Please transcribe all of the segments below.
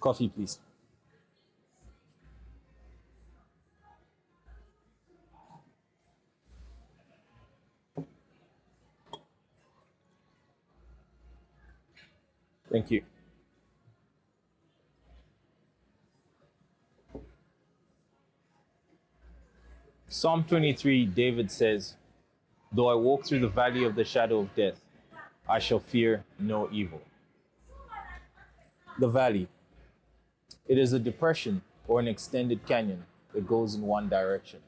Coffee, please. Thank you. Psalm 23, David says, "Though I walk through the valley of the shadow of death, I shall fear no evil." The valley. It is a depression or an extended canyon that goes in one direction.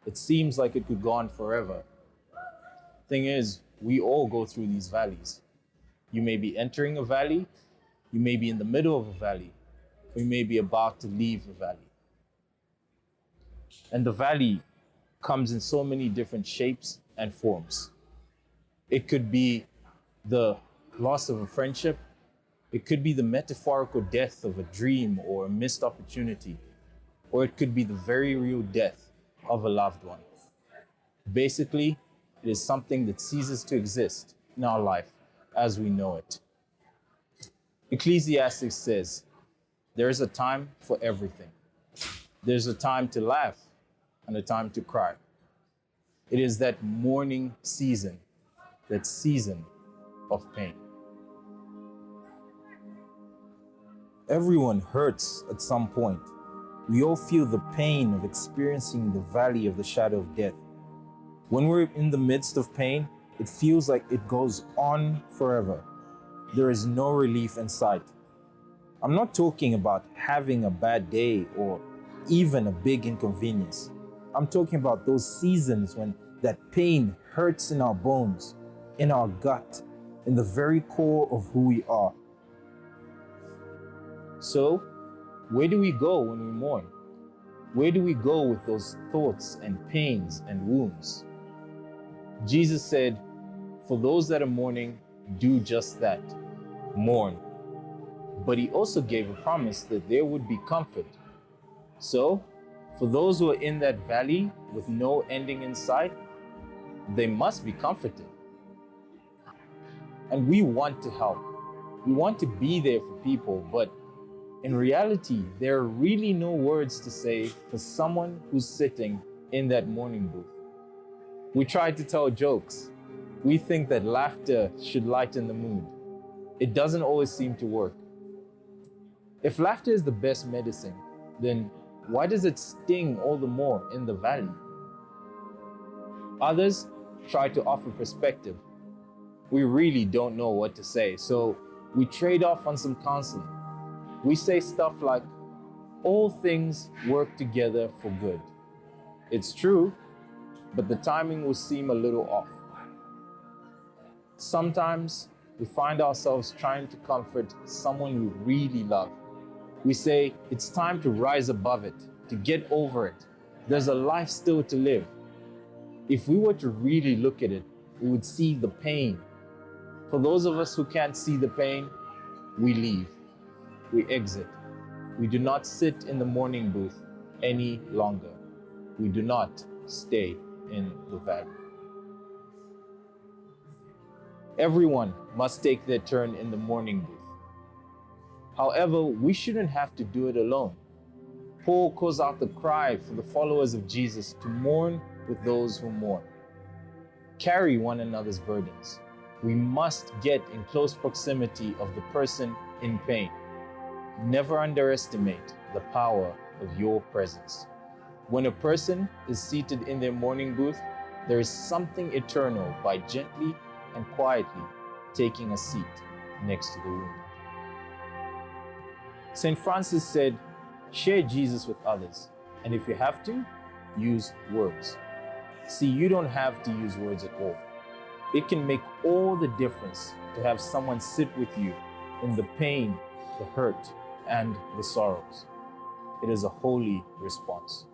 It seems like it could go on forever. Thing is, we all go through these valleys. You may be entering a valley, you may be in the middle of a valley, or you may be about to leave a valley. And the valley comes in so many different shapes and forms. It could be the loss of a friendship. It could be the metaphorical death of a dream or a missed opportunity. Or it could be the very real death of a loved one. Basically, it is something that ceases to exist in our life as we know it. Ecclesiastes says, there is a time for everything. There's a time to laugh and a time to cry. It is that mourning season, that season of pain. Everyone hurts at some point. We all feel the pain of experiencing the valley of the shadow of death. When we're in the midst of pain, it feels like it goes on forever. There is no relief in sight. I'm not talking about having a bad day or even a big inconvenience. I'm talking about those seasons when that pain hurts in our bones, in our gut, in the very core of who we are. So, where do we go when we mourn? Where do we go with those thoughts and pains and wounds? Jesus said, for those that are mourning, do just that, mourn. But he also gave a promise that there would be comfort. So, for those who are in that valley with no ending in sight, they must be comforted. And we want to help. We want to be there for people, but in reality, there are really no words to say for someone who's sitting in that mourning booth. We try to tell jokes. We think that laughter should lighten the mood. It doesn't always seem to work. If laughter is the best medicine, then why does it sting all the more in the valley? Others try to offer perspective. We really don't know what to say, so we trade off on some counseling. We say stuff like, all things work together for good. It's true, but the timing will seem a little off. Sometimes we find ourselves trying to comfort someone we really love. We say, it's time to rise above it, to get over it. There's a life still to live. If we were to really look at it, we would see the pain. For those of us who can't see the pain, we leave. We exit. We do not sit in the mourning booth any longer. We do not stay in the valley. Everyone must take their turn in the mourning booth. However, we shouldn't have to do it alone. Paul calls out the cry for the followers of Jesus to mourn with those who mourn. Carry one another's burdens. We must get in close proximity of the person in pain. Never underestimate the power of your presence. When a person is seated in their mourning booth, there is something eternal by gently and quietly taking a seat next to the wounded. St. Francis said, share Jesus with others, and if you have to, use words. See, you don't have to use words at all. It can make all the difference to have someone sit with you in the pain, the hurt, and the sorrows. It is a holy response.